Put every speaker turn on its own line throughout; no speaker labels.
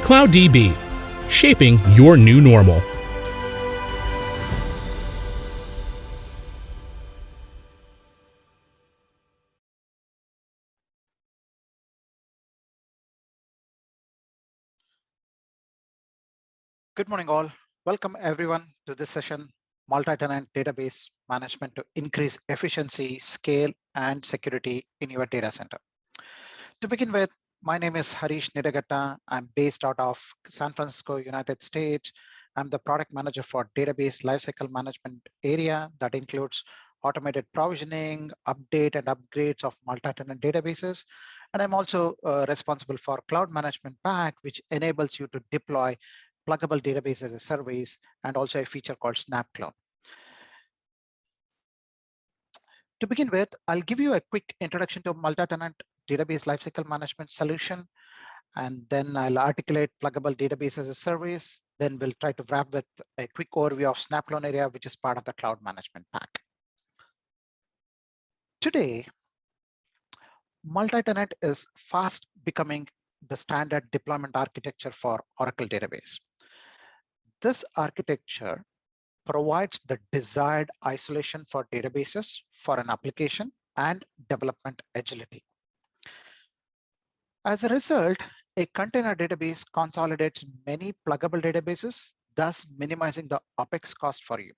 CloudDB, shaping your new normal.
Good morning, all. Welcome everyone to this session, Multi-Tenant Database Management to increase efficiency, scale, and security in your data center. To begin with, my name is Harish Nidagatta. I'm based out of San Francisco, United States. I'm the product manager for database lifecycle management area that includes automated provisioning, update and upgrades of multi-tenant databases. And I'm also responsible for Cloud Management Pack, which enables you to deploy pluggable database as a service and also a feature called SnapClone. To begin with, I'll give you a quick introduction to multi-tenant database lifecycle management solution, and then I'll articulate pluggable database as a service. Then we'll try to wrap with a quick overview of SnapClone area, which is part of the Cloud Management Pack. Today, multi-tenant is fast becoming the standard deployment architecture for Oracle database. This architecture provides the desired isolation for databases for an application and development agility. As a result, a container database consolidates many pluggable databases, thus minimizing the OpEx cost for you.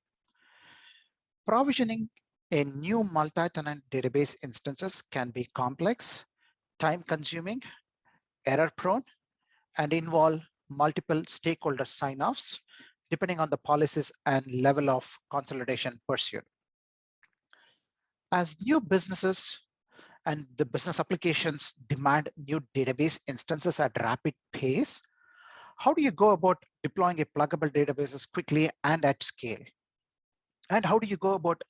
Provisioning a new multi-tenant database instances can be complex, time-consuming, error-prone, and involve multiple stakeholder sign-offs, depending on the policies and level of consolidation pursued. As new businesses and the business applications demand new database instances at rapid pace, how do you go about deploying a pluggable databases quickly and at scale? And how do you go about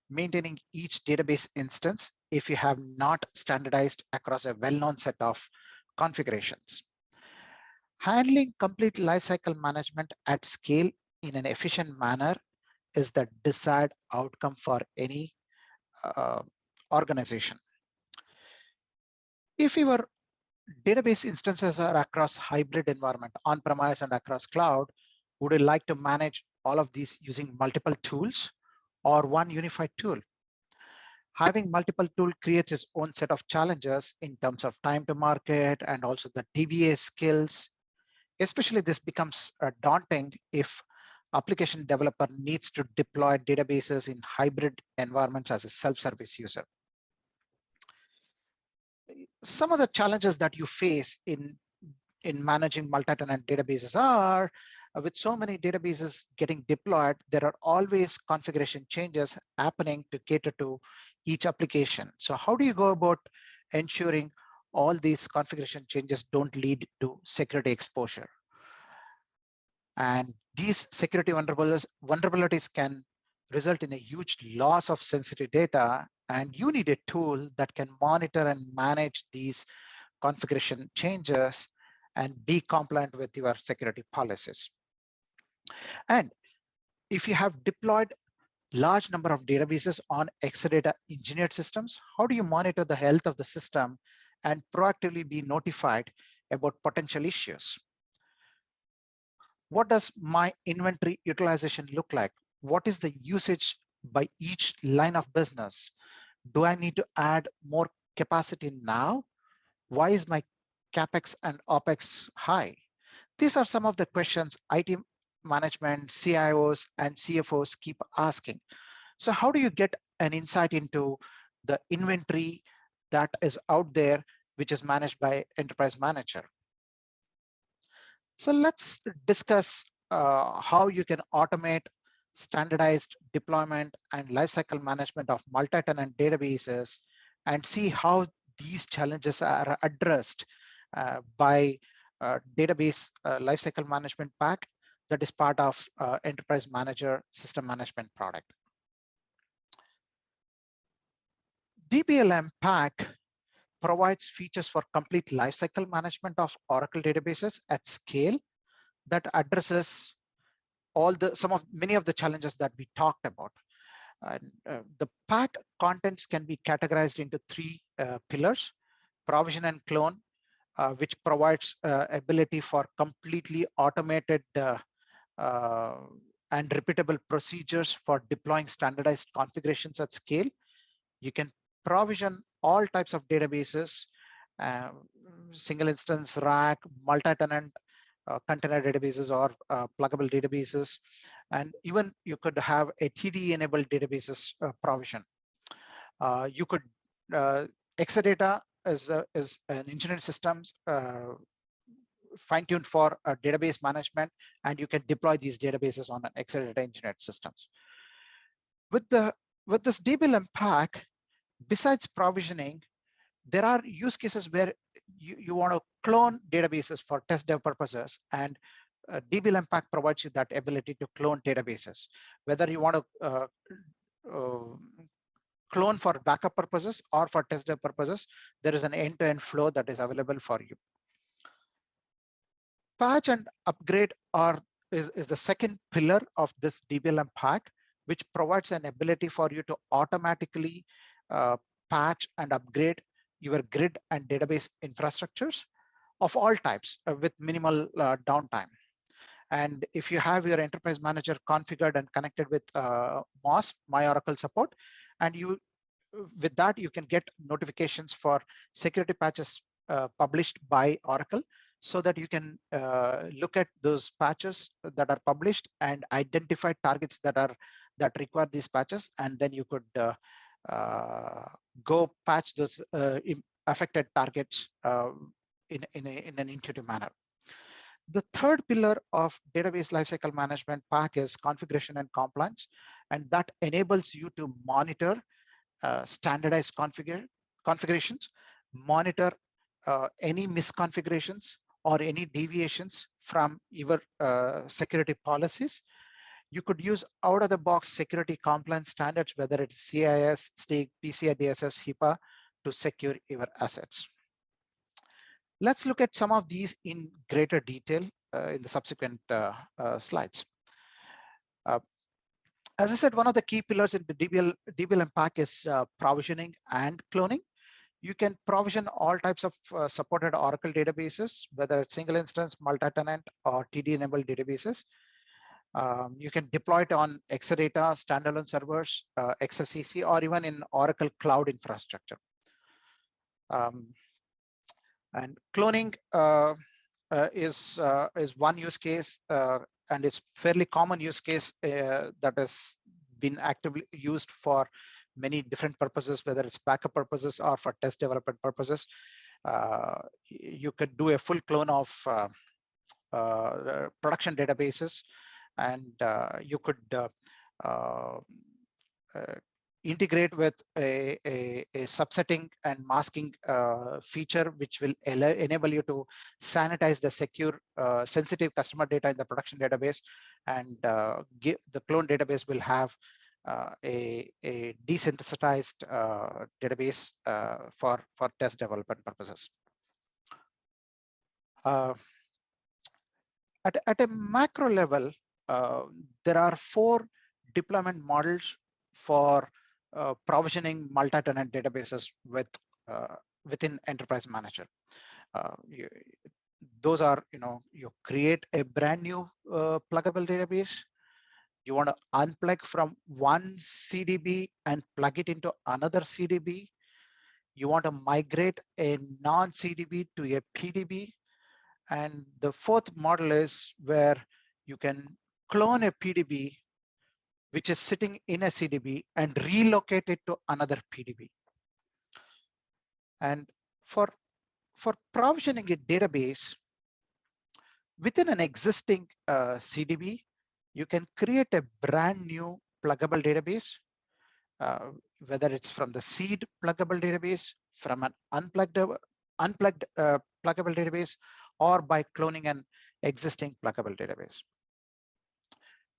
maintaining each database instance if you have not standardized across a well-known set of configurations? Handling complete lifecycle management at scale in an efficient manner is the desired outcome for any organization. If your database instances are across hybrid environment, on-premise and across cloud, would you like to manage all of these using multiple tools or one unified tool? Having multiple tools creates its own set of challenges in terms of time to market and also the DBA skills. Especially this becomes daunting if application developer needs to deploy databases in hybrid environments as a self-service user. Some of the challenges that you face in managing multi-tenant databases are, with so many databases getting deployed, there are always configuration changes happening to cater to each application. So how do you go about ensuring all these configuration changes don't lead to security exposure? And these security vulnerabilities can result in a huge loss of sensitive data, and you need a tool that can monitor and manage these configuration changes and be compliant with your security policies. And if you have deployed large number of databases on Exadata engineered systems, how do you monitor the health of the system and proactively be notified about potential issues? What does my inventory utilization look like? What is the usage by each line of business? Do I need to add more capacity now? Why is my CapEx and OpEx high? These are some of the questions IT management, CIOs, and CFOs keep asking. So how do you get an insight into the inventory that is out there, which is managed by Enterprise Manager? So let's discuss how you can automate standardized deployment and lifecycle management of multi-tenant databases and see how these challenges are addressed by database lifecycle management pack that is part of Enterprise Manager system management product. DBLM pack provides features for complete lifecycle management of Oracle databases at scale that addresses many of the challenges that we talked about. The pack contents can be categorized into three pillars: provision and clone, which provides ability for completely automated and repeatable procedures for deploying standardized configurations at scale. You can provision all types of databases, uh, single instance, rack, multi-tenant, container databases, or pluggable databases. And even you could have a TD-enabled databases provision. You could, Exadata is an engineering systems fine-tuned for database management, and you can deploy these databases on an Exadata engineered systems. With this DBLM pack, besides provisioning, there are use cases where you want to clone databases for test dev purposes, and DBLM pack provides you that ability to clone databases. Whether you want to clone for backup purposes or for test dev purposes, there is an end-to-end flow that is available for you. Patch and upgrade is the second pillar of this DBLM pack, which provides an ability for you to automatically patch and upgrade your grid and database infrastructures of all types with minimal downtime. And if you have your enterprise manager configured and connected with MOS, My Oracle support, and with that, you can get notifications for security patches published by Oracle, so that you can look at those patches that are published and identify targets that require these patches, and then you could go patch those affected targets in an intuitive manner. The third pillar of database lifecycle management pack is configuration and compliance, and that enables you to monitor standardized configurations, monitor any misconfigurations or any deviations from your security policies. You could use out-of-the-box security compliance standards, whether it's CIS, STIG, PCI DSS, HIPAA, to secure your assets. Let's look at some of these in greater detail in the subsequent slides. As I said, one of the key pillars in the DBLM pack is provisioning and cloning. You can provision all types of supported Oracle databases, whether it's single instance, multi-tenant, or TD-enabled databases. You can deploy it on Exadata, standalone servers, XSCC, or even in Oracle Cloud infrastructure. And cloning is one use case, and it's fairly common use case that has been actively used for many different purposes, whether it's backup purposes or for test development purposes. You could do a full clone of production databases, and you could integrate with a subsetting and masking feature, which will enable you to sanitize the secure sensitive customer data in the production database, and the clone database will have a desensitized database for test development purposes. At a macro level, there are 4 deployment models for provisioning multi-tenant databases within Enterprise Manager. Those are, you create a brand new pluggable database. You want to unplug from one CDB and plug it into another CDB. You want to migrate a non-CDB to a PDB. And the 4th model is where you can clone a PDB, which is sitting in a CDB, and relocate it to another PDB. And for provisioning a database within an existing CDB, you can create a brand new pluggable database, whether it's from the seed pluggable database, from an unplugged pluggable database, or by cloning an existing pluggable database.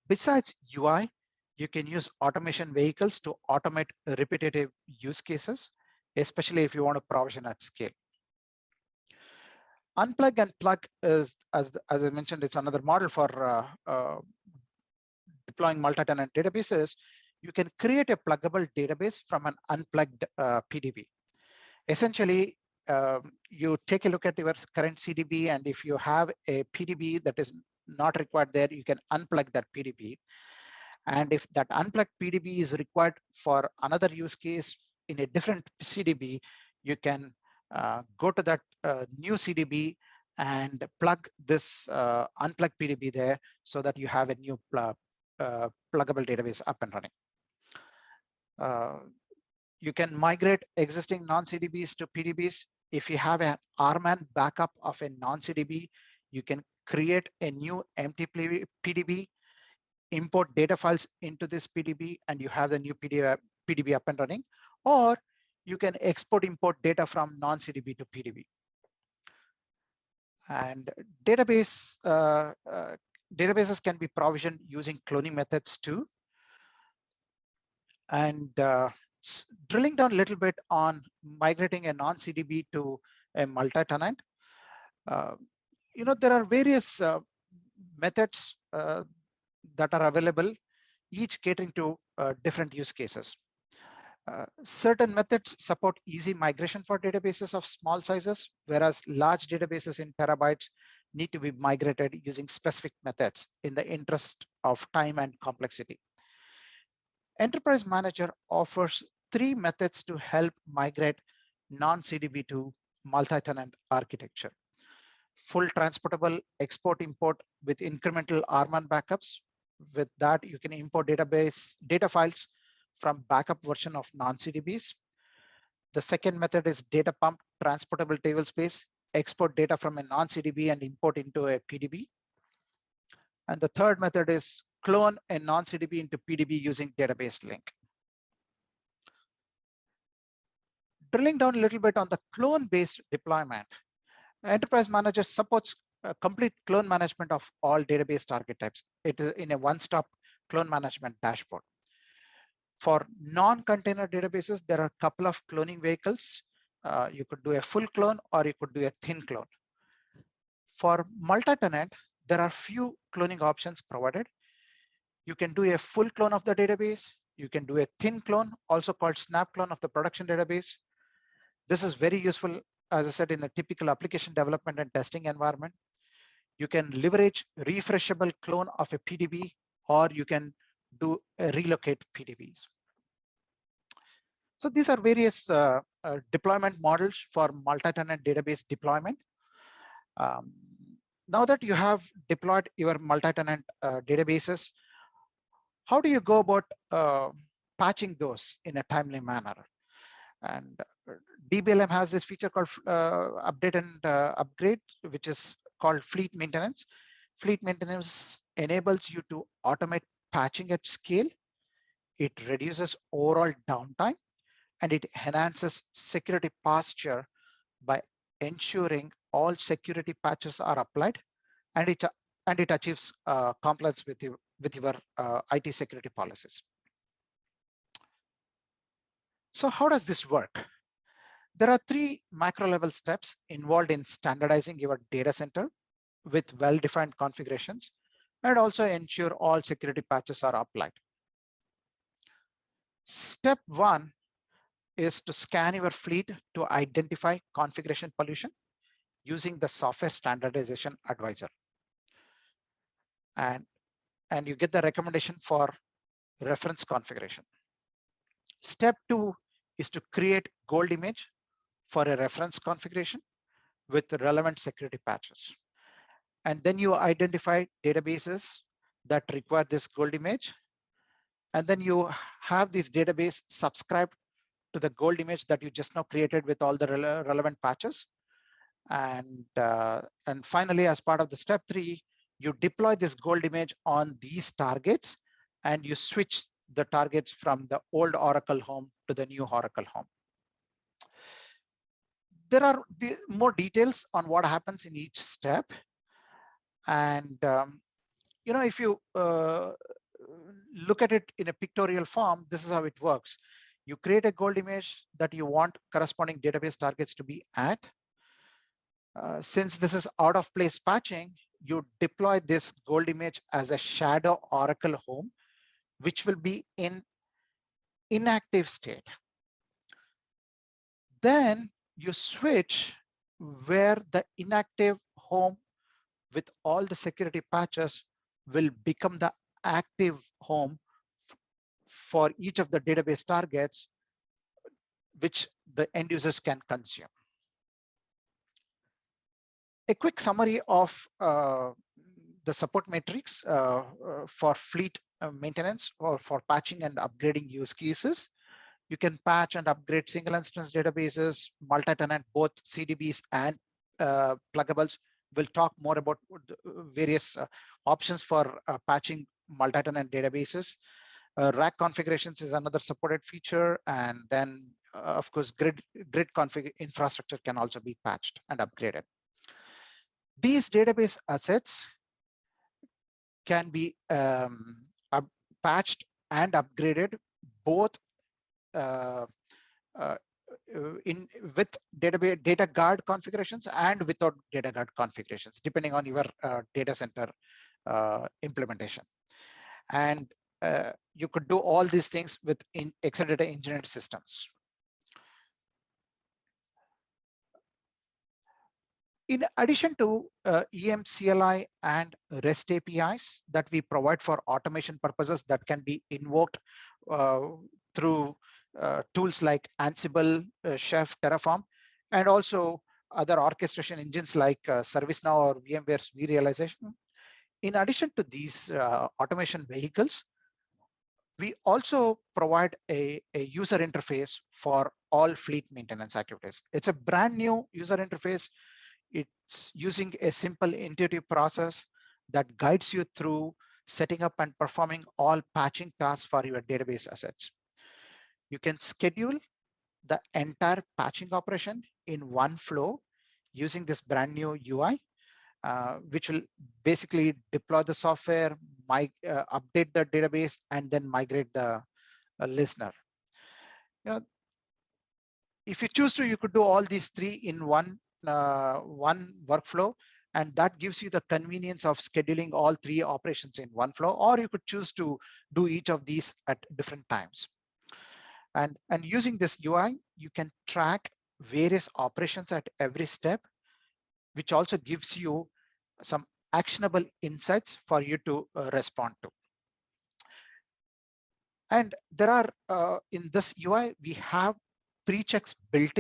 Besides UI, you can use automation vehicles to automate repetitive use cases, especially if you want to provision at scale. Unplug and plug is, as I mentioned, it's another model for deploying multi-tenant databases. You can create a pluggable database from an unplugged PDB. Essentially, you take a look at your current CDB, and if you have a PDB that is not required there, you can unplug that PDB. And if that unplugged PDB is required for another use case in a different CDB, you can go to that new CDB and plug this unplugged PDB there so that you have a new pluggable database up and running. You can migrate existing non-CDBs to PDBs. If you have an RMAN backup of a non-CDB, you can create a new empty PDB, import data files into this PDB, and you have the new PDB up and running. Or you can export import data from non-CDB to PDB. And databases can be provisioned using cloning methods too. And drilling down a little bit on migrating a non-CDB to a multi-tenant, there are various methods that are available, each catering to different use cases. Certain methods support easy migration for databases of small sizes, whereas large databases in terabytes need to be migrated using specific methods in the interest of time and complexity. Enterprise Manager offers 3 methods to help migrate non-CDB to multi-tenant architecture. Full transportable export import with incremental RMAN backups. With that, you can import data files from backup version of non-CDBs. The second method is data pump transportable tablespace, export data from a non-CDB and import into a PDB. And the third method is clone a non-CDB into PDB using database link. Drilling down a little bit on the clone-based deployment, Enterprise Manager supports complete clone management of all database target types. It is in a one-stop clone management dashboard. For non-container databases, there are a couple of cloning vehicles. You could do a full clone or you could do a thin clone. For multi-tenant, there are few cloning options provided. You can do a full clone of the database. You can do a thin clone, also called snap clone of the production database. This is very useful, as I said, in a typical application development and testing environment. You can leverage refreshable clone of a PDB, or you can do a relocate PDBs. So these are various deployment models for multi-tenant database deployment. Now that you have deployed your multi-tenant databases, how do you go about patching those in a timely manner? And DBLM has this feature called update and upgrade, which is called fleet maintenance. Fleet maintenance enables you to automate patching at scale. It reduces overall downtime, and it enhances security posture by ensuring all security patches are applied, and it achieves compliance with your IT security policies. So how does this work? There are 3 macro level steps involved in standardizing your data center with well-defined configurations, and also ensure all security patches are applied. Step 1 is to scan your fleet to identify configuration pollution using the Software Standardization Advisor. And you get the recommendation for reference configuration. Step 2 is to create gold image for a reference configuration with relevant security patches. And then you identify databases that require this gold image. And then you have this database subscribed to the gold image that you just now created with all the relevant patches. And finally, as part of the step 3, you deploy this gold image on these targets, and you switch the targets from the old Oracle home to the new Oracle home. There are more details on what happens in each step. And if you look at it in a pictorial form, this is how it works. You create a gold image that you want corresponding database targets to be at. Since this is out of place patching, you deploy this gold image as a shadow Oracle home, which will be in inactive state. Then you switch where the inactive home with all the security patches will become the active home for each of the database targets which the end users can consume. A quick summary of the support metrics for fleet maintenance or for patching and upgrading use cases. You can patch and upgrade single instance databases, multi-tenant, both CDBs and pluggables. We'll talk more about various options for patching multi-tenant databases. Rack configurations is another supported feature. And then, of course, grid config infrastructure can also be patched and upgraded. These database assets can be patched and upgraded both with database data guard configurations and without data guard configurations, depending on your data center implementation. And you could do all these things with Exadata engineered systems. In addition to EMCLI and REST APIs that we provide for automation purposes that can be invoked through tools like Ansible, Chef, Terraform, and also other orchestration engines like ServiceNow or VMware's vRealization. In addition to these automation vehicles, we also provide a user interface for all fleet maintenance activities. It's a brand new user interface. It's using a simple intuitive process that guides you through setting up and performing all patching tasks for your database assets. You can schedule the entire patching operation in one flow using this brand new UI, which will basically deploy the software, update the database, and then migrate the listener. If you choose to, you could do all these three in one workflow, and that gives you the convenience of scheduling all three operations in one flow, or you could choose to do each of these at different times. And using this UI, you can track various operations at every step, which also gives you some actionable insights for you to respond to. And there are, in this UI, we have pre-checks built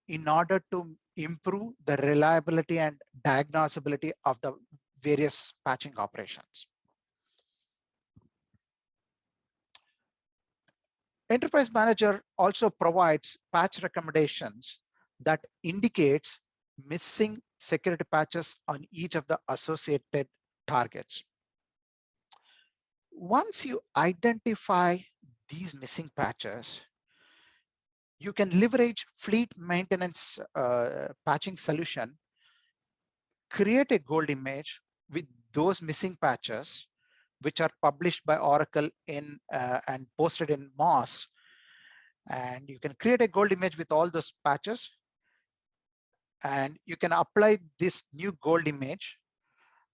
in order to improve the reliability and diagnosability of the various patching operations. Enterprise Manager also provides patch recommendations that indicates missing security patches on each of the associated targets. Once you identify these missing patches, you can leverage fleet maintenance patching solution, create a gold image with those missing patches, which are published by Oracle in and posted in Moz. And you can create a gold image with all those patches, and you can apply this new gold image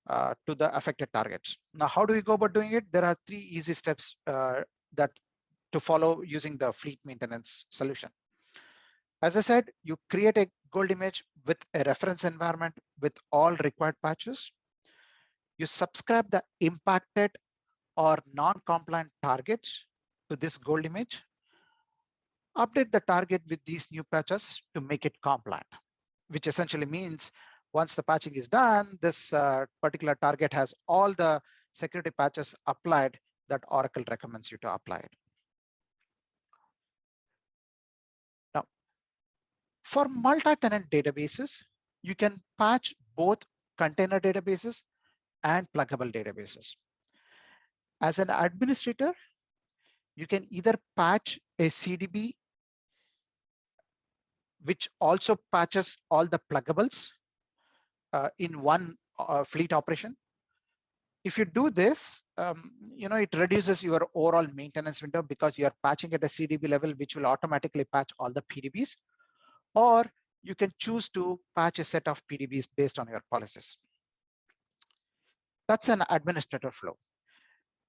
to the affected targets. Now, how do we go about doing it? There are three easy steps that to follow using the fleet maintenance solution. As I said, you create a gold image with a reference environment with all required patches. You subscribe the impacted or non-compliant targets to this gold image. Update the target with these new patches to make it compliant, which essentially means once the patching is done, this particular target has all the security patches applied that Oracle recommends you to apply it. Now, for multi-tenant databases, you can patch both container databases and pluggable databases. As an administrator, you can either patch a CDB, which also patches all the pluggables in one fleet operation. If you do this, it reduces your overall maintenance window because you are patching at a CDB level, which will automatically patch all the PDBs. Or you can choose to patch a set of PDBs based on your policies. That's an administrator flow.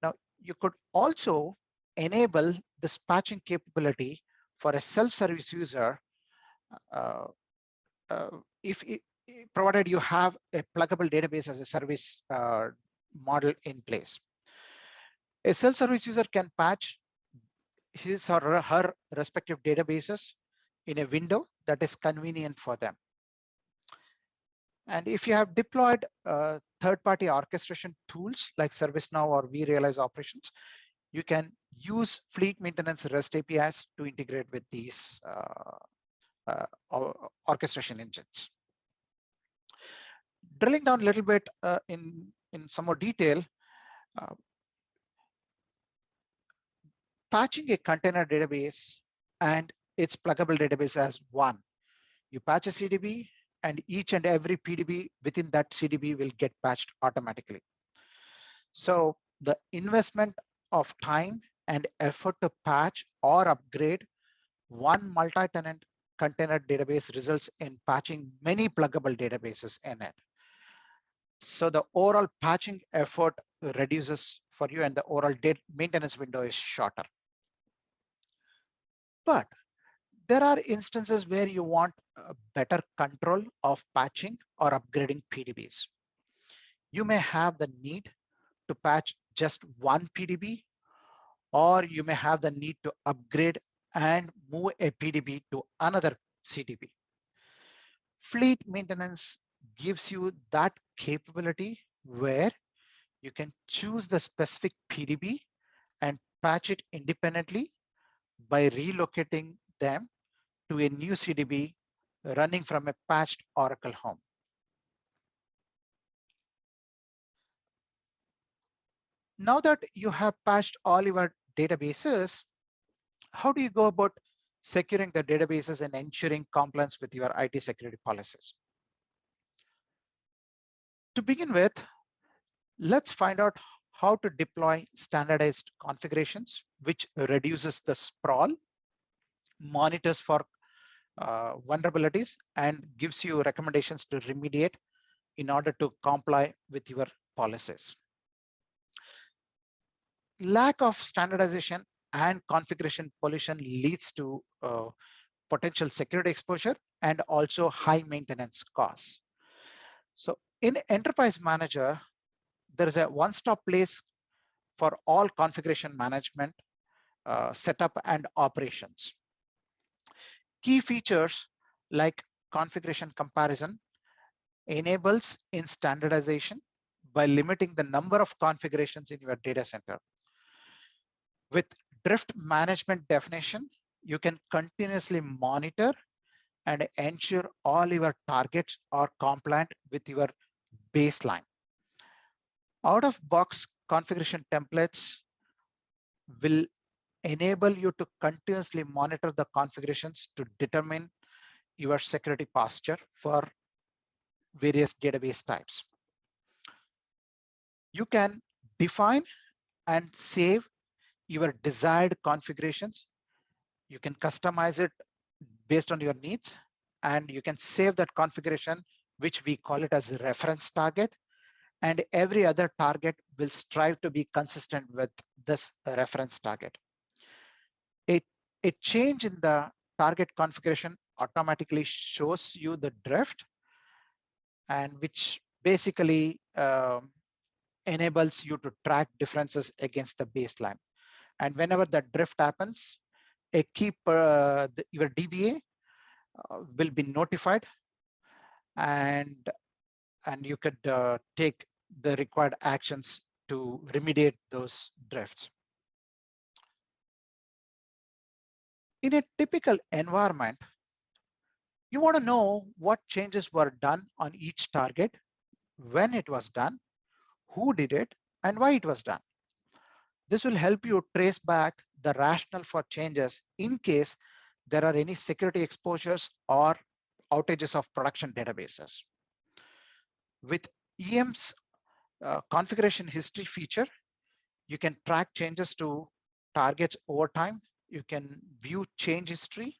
Now, you could also enable this patching capability for a self-service user provided you have a pluggable database as a service model in place. A self-service user can patch his or her respective databases in a window that is convenient for them. And if you have deployed third-party orchestration tools like ServiceNow or vRealize Operations, you can use fleet maintenance REST APIs to integrate with these orchestration engines. Drilling down a little bit in some more detail, patching a container database and its pluggable database as one. You patch a CDB and each and every PDB within that CDB will get patched automatically. So the investment of time and effort to patch or upgrade one multi-tenant container database results in patching many pluggable databases in it. So the overall patching effort reduces for you and the overall maintenance window is shorter. But there are instances where you want better control of patching or upgrading PDBs. You may have the need to patch just one PDB, or you may have the need to upgrade and move a PDB to another CDB. Fleet maintenance gives you that capability where you can choose the specific PDB and patch it independently by relocating them to a new CDB running from a patched Oracle home. Now that you have patched all your databases, how do you go about securing the databases and ensuring compliance with your IT security policies? To begin with, let's find out how to deploy standardized configurations, which reduces the sprawl, monitors for vulnerabilities, and gives you recommendations to remediate in order to comply with your policies. Lack of standardization and configuration pollution leads to potential security exposure and also high maintenance costs. So in Enterprise Manager, there is a one-stop place for all configuration management, setup, and operations. Key features like configuration comparison enables in standardization by limiting the number of configurations in your data center. With drift management definition, you can continuously monitor and ensure all your targets are compliant with your baseline. Out-of-box configuration templates will enable you to continuously monitor the configurations to determine your security posture for various database types. You can define and save your desired configurations. You can customize it based on your needs, and you can save that configuration, which we call it as a reference target. And every other target will strive to be consistent with this reference target. A change in the target configuration automatically shows you the drift, and which basically enables you to track differences against the baseline. And whenever that drift happens, your DBA will be notified, and you could take the required actions to remediate those drifts. In a typical environment, you want to know what changes were done on each target, when it was done, who did it, and why it was done. This will help you trace back the rationale for changes in case there are any security exposures or outages of production databases. With EM's configuration history feature, you can track changes to targets over time. You can view change history.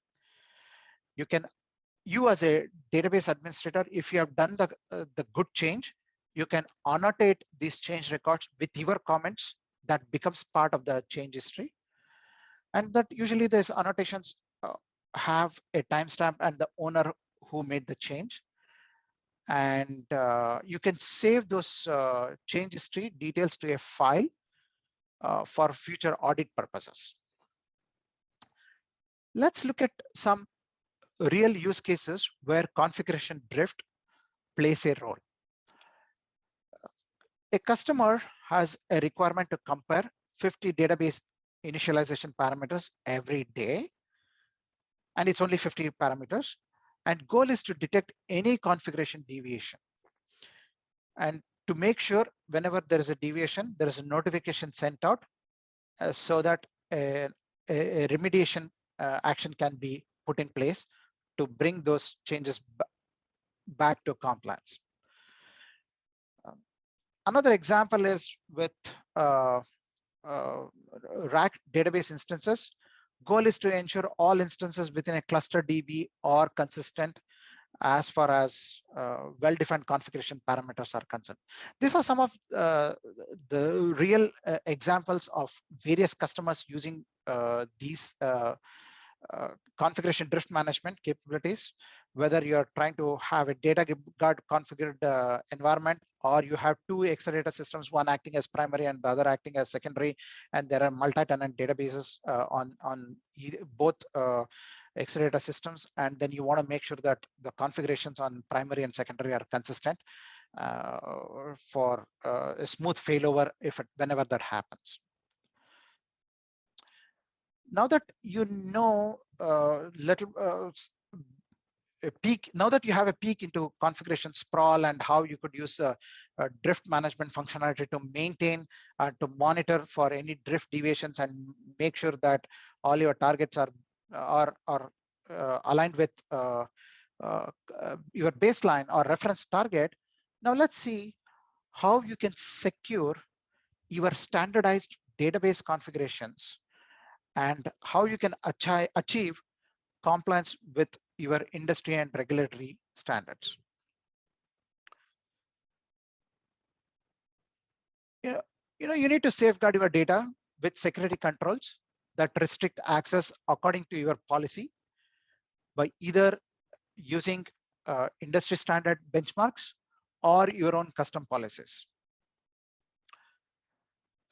You as a database administrator, if you have done the good change, you can annotate these change records with your comments. That becomes part of the change history. And that usually these annotations have a timestamp and the owner who made the change. And you can save those change history details to a file for future audit purposes. Let's look at some real use cases where configuration drift plays a role. A customer has a requirement to compare 50 database initialization parameters every day, and it's only 50 parameters. And goal is to detect any configuration deviation. And to make sure whenever there is a deviation, there is a notification sent out so that a remediation action can be put in place to bring those changes back to compliance. Another example is with RAC database instances. Goal is to ensure all instances within a cluster DB are consistent as far as well-defined configuration parameters are concerned. These are some of the real examples of various customers using these configuration drift management capabilities, whether you're trying to have a data guard configured environment, or you have two Exadata systems, one acting as primary and the other acting as secondary, and there are multi-tenant databases on both Exadata systems, and then you want to make sure that the configurations on primary and secondary are consistent for a smooth failover whenever that happens. Now that you know now that you have a peek into configuration sprawl and how you could use drift management functionality to maintain, to monitor for any drift deviations and make sure that all your targets are aligned with your baseline or reference target. Now let's see how you can secure your standardized database configurations and how you can achieve compliance with your industry and regulatory standards. You need to safeguard your data with security controls that restrict access according to your policy by either using industry standard benchmarks or your own custom policies.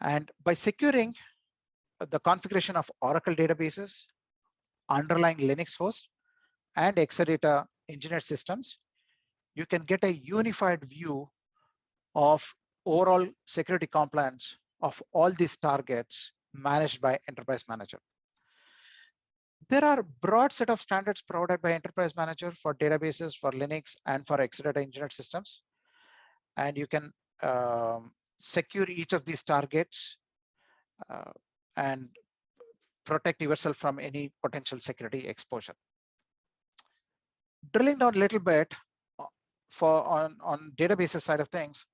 And by securing the configuration of Oracle databases, underlying Linux host, and Exadata engineered systems, you can get a unified view of overall security compliance of all these targets managed by Enterprise Manager. There are a broad set of standards provided by Enterprise Manager for databases, for Linux, and for Exadata engineered systems. And you can secure each of these targets and protect yourself from any potential security exposure. Drilling down a little bit on databases side of things,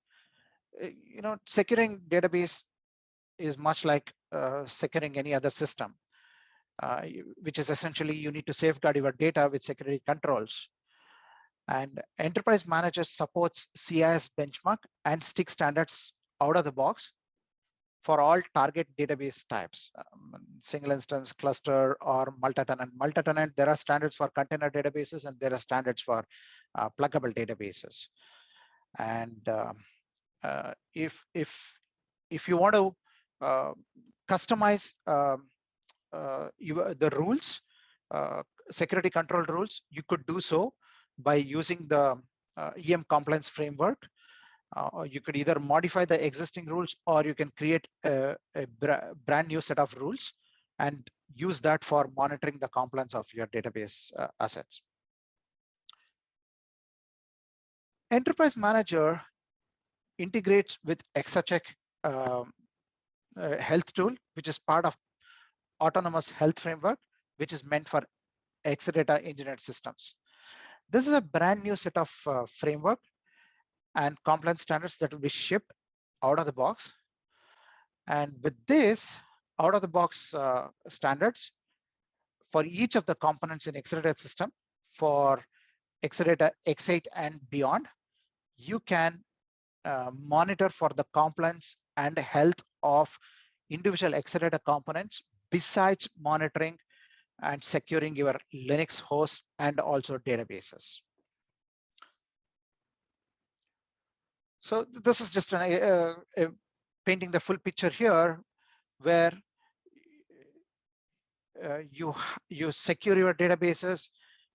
securing database is much like securing any other system, which is essentially you need to safeguard your data with security controls. And Enterprise Manager supports CIS benchmark and STIG standards out of the box for all target database types, single instance, cluster, or multi-tenant. Multi-tenant, there are standards for container databases and there are standards for pluggable databases. And if you want to customize the rules, security control rules, you could do so by using the EM compliance framework. You could either modify the existing rules or you can create a brand new set of rules and use that for monitoring the compliance of your database assets. Enterprise Manager integrates with ExaCheck health tool, which is part of Autonomous Health Framework, which is meant for Exadata engineered systems. This is a brand new set of framework and compliance standards that will be shipped out of the box. And with this out of the box standards for each of the components in Exadata system, for Exadata X8 and beyond, you can monitor for the compliance and health of individual Exadata components besides monitoring and securing your Linux host and also databases. So this is just painting the full picture here, where you secure your databases,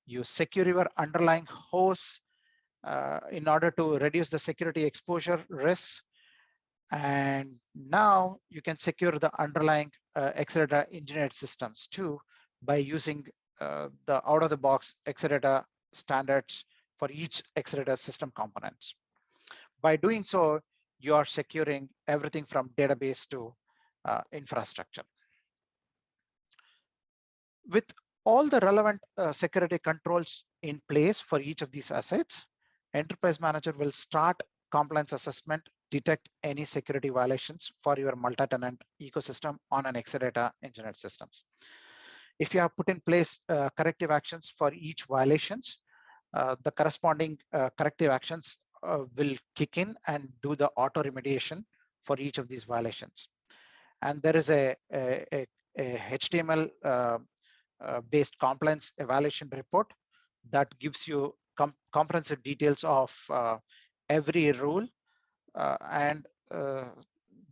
you secure your underlying hosts in order to reduce the security exposure risks. And now you can secure the underlying Exadata engineered systems too by using the out-of-the-box Exadata standards for each Exadata system components. By doing so, you are securing everything from database to infrastructure. With all the relevant security controls in place for each of these assets, Enterprise Manager will start compliance assessment, detect any security violations for your multi-tenant ecosystem on an Exadata engineered systems. If you have put in place corrective actions for each violations, the corresponding corrective actions will kick in and do the auto remediation for each of these violations. And there is a HTML based compliance evaluation report that gives you comprehensive details of every rule and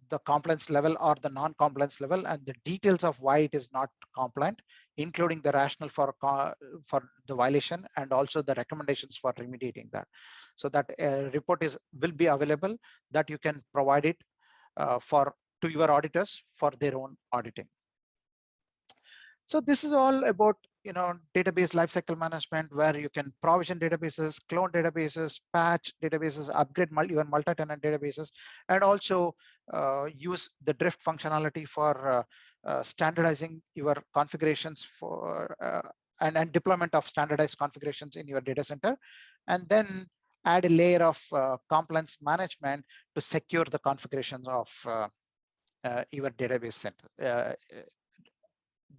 the compliance level or the non-compliance level, and the details of why it is not compliant, including the rationale for the violation and also the recommendations for remediating that. So that report will be available, that you can provide it to your auditors for their own auditing. So this is all about database lifecycle management, where you can provision databases, clone databases, patch databases, upgrade your multi-tenant databases, and also use the drift functionality for standardizing your configurations for and deployment of standardized configurations in your data center, and then add a layer of compliance management to secure the configurations of your database center.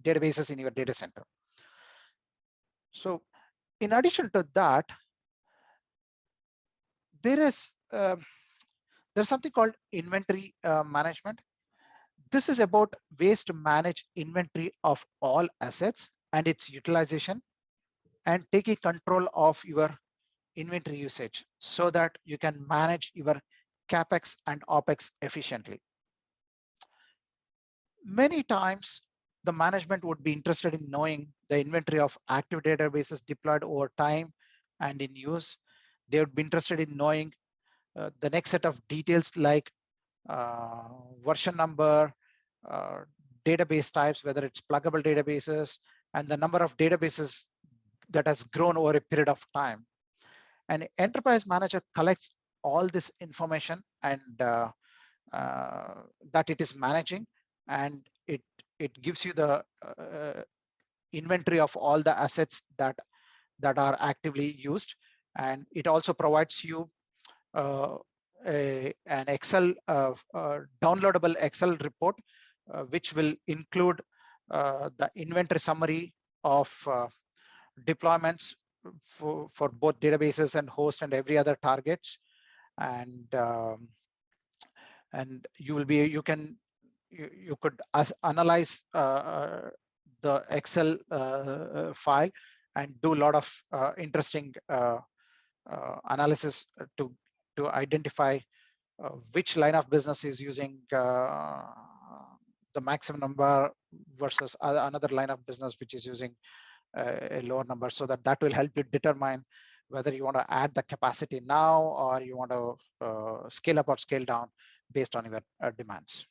Databases in your data center. So in addition to that, there's something called inventory management. This is about ways to manage inventory of all assets and its utilization, and taking control of your inventory usage so that you can manage your CapEx and OpEx efficiently. Many times, the management would be interested in knowing the inventory of active databases deployed over time and in use. They would be interested in knowing the next set of details like version number, database types, whether it's pluggable databases, and the number of databases that has grown over a period of time. And Enterprise Manager collects all this information and that it is managing, and it gives you the inventory of all the assets that are actively used, and it also provides you an Excel downloadable Excel report which will include the inventory summary of deployments for both databases and host and every other targets, and you could analyze the Excel file and do a lot of interesting analysis to identify which line of business is using the maximum number versus another line of business which is using a lower number, so that will help you determine whether you want to add the capacity now or you want to scale up or scale down based on your demands.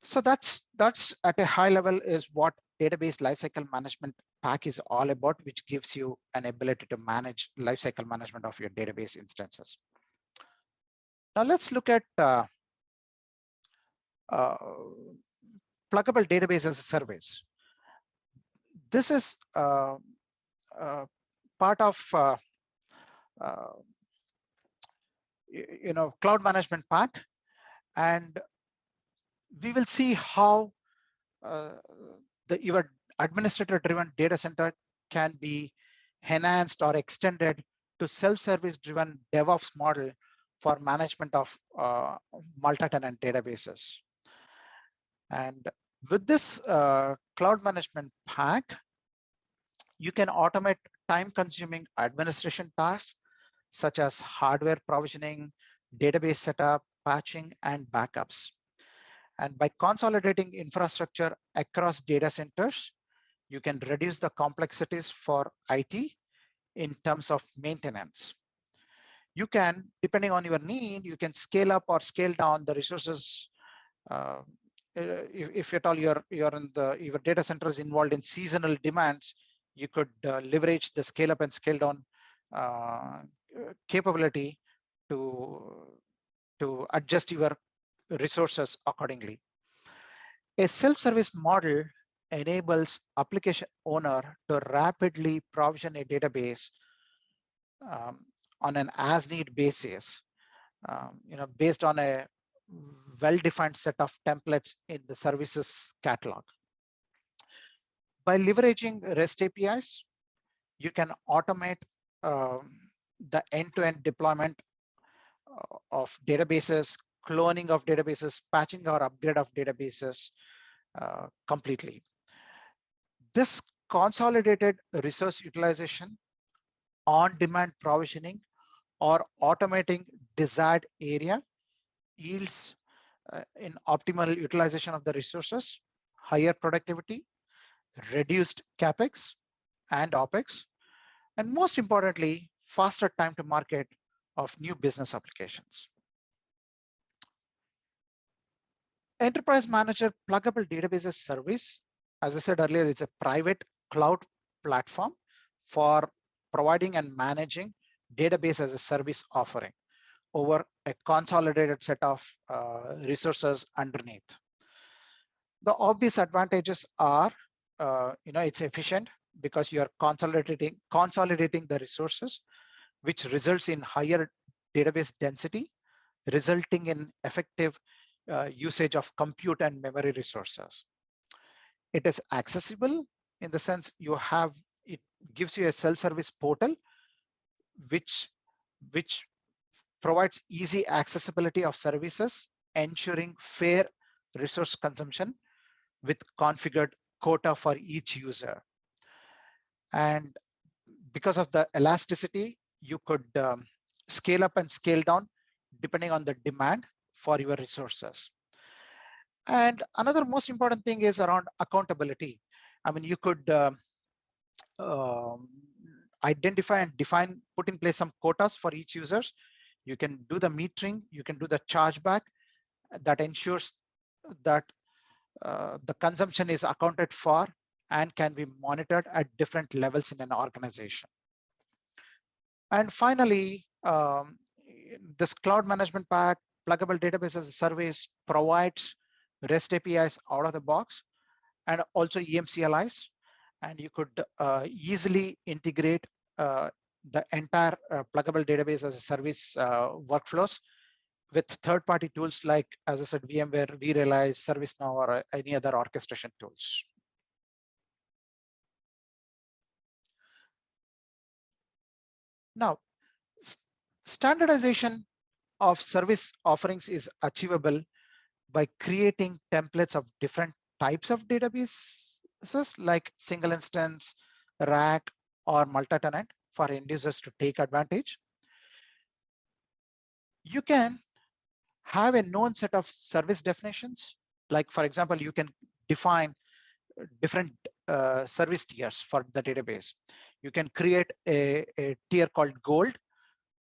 So that's at a high level is what database lifecycle management pack is all about, which gives you an ability to manage lifecycle management of your database instances. Now let's look at pluggable database as a service. This is part of cloud management pack, and we will see how your administrator-driven data center can be enhanced or extended to self-service driven DevOps model for management of multi-tenant databases. And with this cloud management pack, you can automate time-consuming administration tasks such as hardware provisioning, database setup, patching, and backups. And by consolidating infrastructure across data centers, you can reduce the complexities for IT in terms of maintenance. You can, depending on your need, you can scale up or scale down the resources. If at all your data center is involved in seasonal demands, you could leverage the scale up and scale down capability to adjust your resources accordingly. A self-service model enables application owner to rapidly provision a database on an as-need basis, based on a well-defined set of templates in the services catalog. By leveraging REST APIs, you can automate the end-to-end deployment of databases, cloning of databases, patching or upgrade of databases completely. This consolidated resource utilization, on-demand provisioning, or automating desired area yields in optimal utilization of the resources, higher productivity, reduced CapEx and OpEx, and most importantly, faster time to market of new business applications. Enterprise Manager Pluggable Databases Service, as I said earlier, it's a private cloud platform for providing and managing database as a service offering over a consolidated set of resources underneath. The obvious advantages are, it's efficient because you are consolidating the resources, which results in higher database density, resulting in effective usage of compute and memory resources. It is accessible in the sense it gives you a self-service portal, which provides easy accessibility of services, ensuring fair resource consumption with configured quota for each user. And because of the elasticity, you could scale up and scale down depending on the demand for your resources. And another most important thing is around accountability. I mean, you could identify and define, put in place some quotas for each users. You can do the metering, you can do the chargeback that ensures that the consumption is accounted for and can be monitored at different levels in an organization. And finally, this cloud management pack, Pluggable Database as a Service, provides REST APIs out of the box and also EMCLIs. And you could easily integrate the entire Pluggable Database as a Service workflows with third-party tools like, as I said, VMware, vRealize, ServiceNow, or any other orchestration tools. Now, standardization of service offerings is achievable by creating templates of different types of databases like single instance, rack, or multi-tenant for end users to take advantage. You can have a known set of service definitions. Like, for example, you can define different service tiers for the database. You can create a tier called Gold,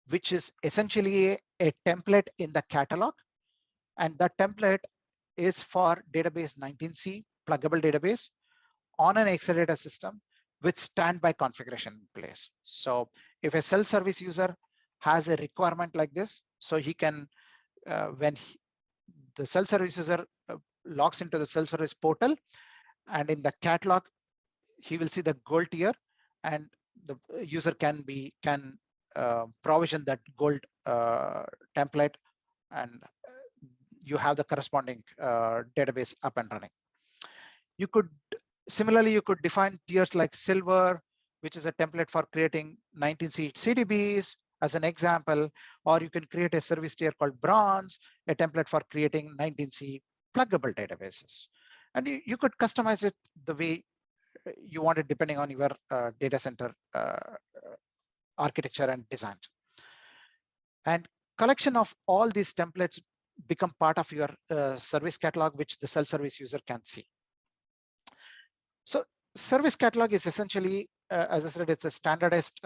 which is essentially a template in the catalog. And that template is for database 19c, pluggable database on an Exadata system with standby configuration in place. So if a self-service user has a requirement like this, so he can, when the self-service user logs into the self-service portal, and in the catalog, he will see the Gold tier, and the user can provision that Gold template, and you have the corresponding database up and running. You could similarly, you could define tiers like Silver, which is a template for creating 19c CDBs as an example, or you can create a service tier called Bronze, a template for creating 19c pluggable databases. And you could customize it the way you want it depending on your data center architecture and design. And collection of all these templates become part of your service catalog, which the self-service user can see. So service catalog is essentially, as I said, it's a standardized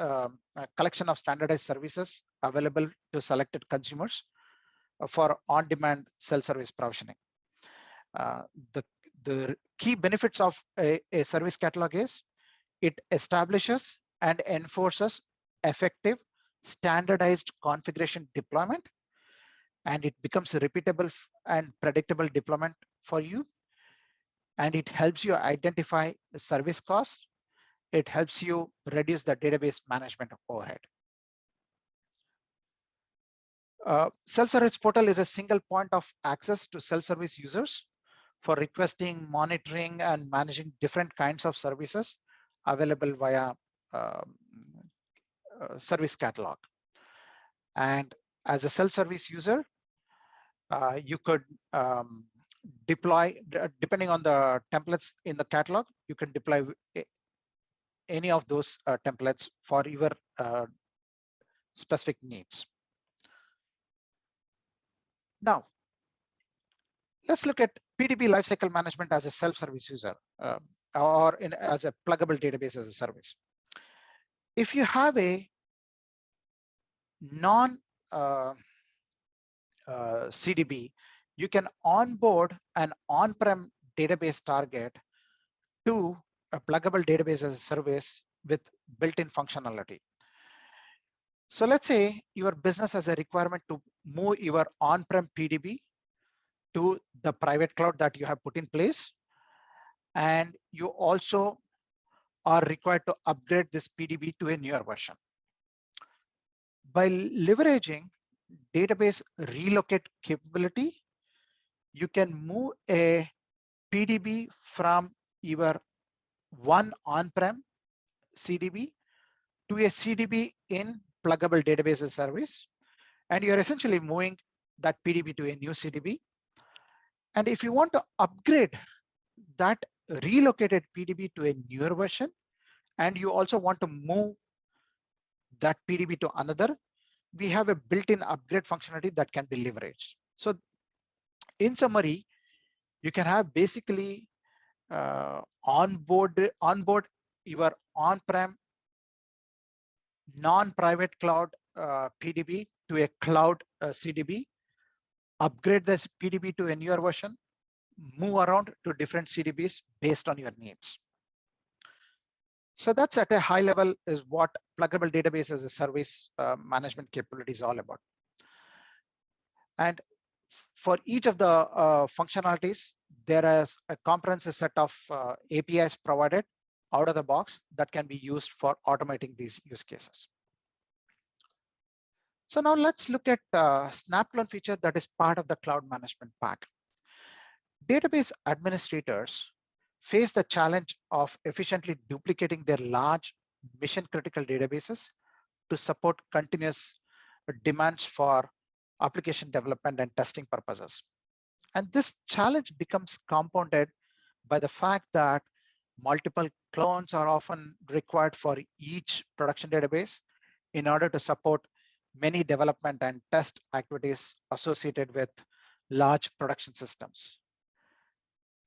collection of standardized services available to selected consumers for on-demand self-service provisioning. Uh, the key benefits of a service catalog is it establishes and enforces effective standardized configuration deployment, and it becomes a repeatable and predictable deployment for you. And it helps you identify the service costs. It helps you reduce the database management overhead. Self-service portal is a single point of access to self-service users for requesting, monitoring, and managing different kinds of services available via service catalog. And as a self-service user, you could deploy, depending on the templates in the catalog, you can deploy any of those templates for your specific needs. Now, let's look at PDB lifecycle management as a self-service user or as a pluggable database as a service. If you have a non CDB, you can onboard an on-prem database target to a pluggable database as a service with built-in functionality. So let's say your business has a requirement to move your on-prem PDB to the private cloud that you have put in place. And you also are required to upgrade this PDB to a newer version. By leveraging database relocate capability, you can move a PDB from your one on-prem CDB to a CDB in pluggable databases service. And you're essentially moving that PDB to a new CDB. And if you want to upgrade that relocated PDB to a newer version, and you also want to move that PDB to another, we have a built-in upgrade functionality that can be leveraged. So in summary, you can have basically onboard your on-prem non-private cloud PDB to a cloud CDB, upgrade this PDB to a newer version, move around to different CDBs based on your needs. So that's at a high level is what pluggable database as a service management capability is all about. And for each of the functionalities, there is a comprehensive set of APIs provided out of the box that can be used for automating these use cases. So now let's look at SnapClone feature that is part of the cloud management pack. Database administrators face the challenge of efficiently duplicating their large mission-critical databases to support continuous demands for application development and testing purposes. And this challenge becomes compounded by the fact that multiple clones are often required for each production database in order to support many development and test activities associated with large production systems.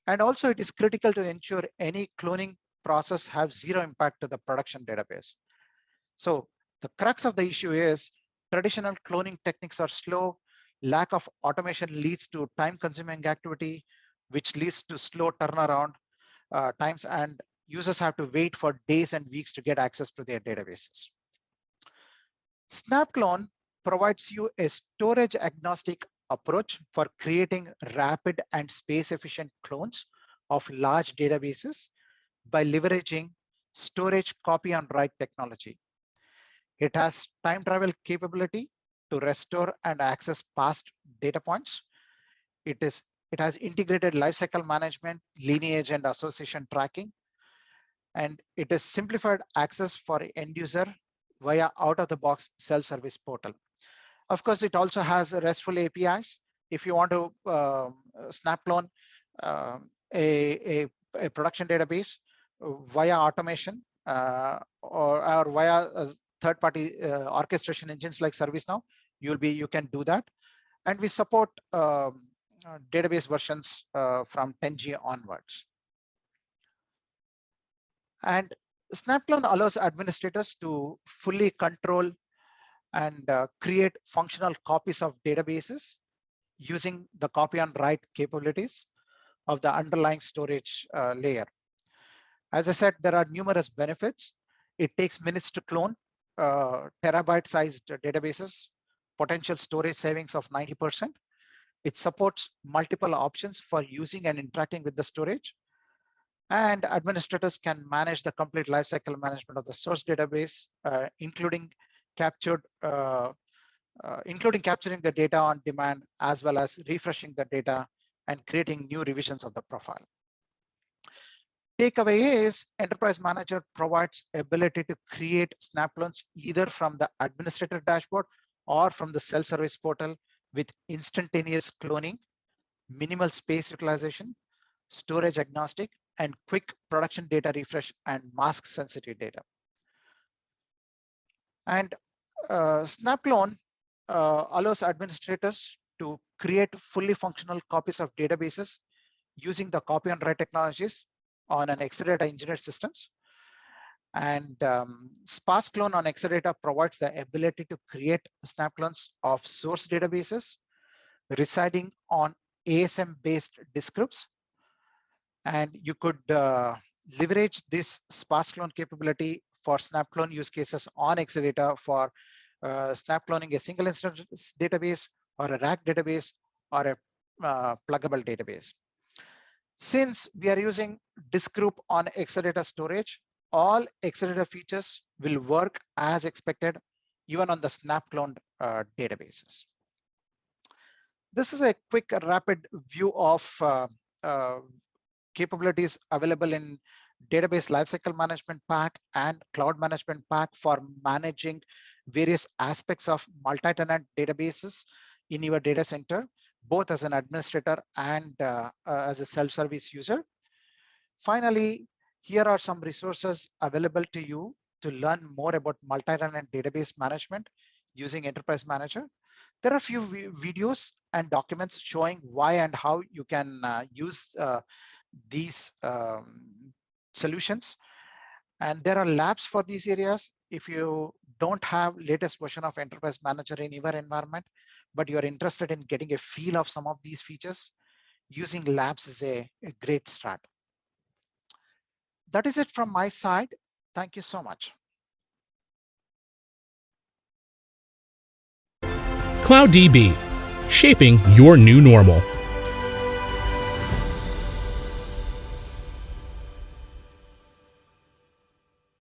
And also it is critical to ensure any cloning process have zero impact to the production database. So the crux of the issue is traditional cloning techniques are slow, lack of automation leads to time-consuming activity, which leads to slow turnaround times, and users have to wait for days and weeks to get access to their databases. SnapClone provides you a storage agnostic approach for creating rapid and space efficient clones of large databases by leveraging storage copy and write technology. It has time travel capability to restore and access past data points. It has integrated lifecycle management, lineage and association tracking, and it is simplified access for end user via out-of-the-box self-service portal. Of course, it also has RESTful APIs. If you want to SnapClone a production database via automation or via third-party orchestration engines like ServiceNow, you can do that. And we support database versions from 10G onwards. And SnapClone allows administrators to fully control and create functional copies of databases using the copy and write capabilities of the underlying storage layer. As I said, there are numerous benefits. It takes minutes to clone terabyte-sized databases, potential storage savings of 90%. It supports multiple options for using and interacting with the storage. And administrators can manage the complete lifecycle management of the source database, including capturing the data on demand, as well as refreshing the data and creating new revisions of the profile. Takeaway is Enterprise Manager provides ability to create SnapClones either from the administrator dashboard or from the self-service portal with instantaneous cloning, minimal space utilization, storage agnostic, and quick production data refresh and mask sensitive data. And SnapClone allows administrators to create fully functional copies of databases using the copy and write technologies on an Exadata engineered systems. And SparseClone on Exadata provides the ability to create SnapClones of source databases residing on ASM-based disk groups. And you could leverage this SparseClone capability for SnapClone use cases on Exadata for SnapCloning a single instance database or a rack database or a pluggable database. Since we are using disk group on Exadata storage, all Exadata features will work as expected, even on the SnapClone databases. This is a quick, rapid view of capabilities available in Database Lifecycle Management Pack and Cloud Management Pack for managing various aspects of multi-tenant databases in your data center, both as an administrator and as a self-service user. Finally, here are some resources available to you to learn more about multi-tenant database management using Enterprise Manager. There are a few videos and documents showing why and how you can use these solutions. And there are labs for these areas. If you don't have latest version of Enterprise Manager in your environment, but you're interested in getting a feel of some of these features, using labs is a great start. That is it from my side. Thank you so much.
CloudDB, shaping your new normal.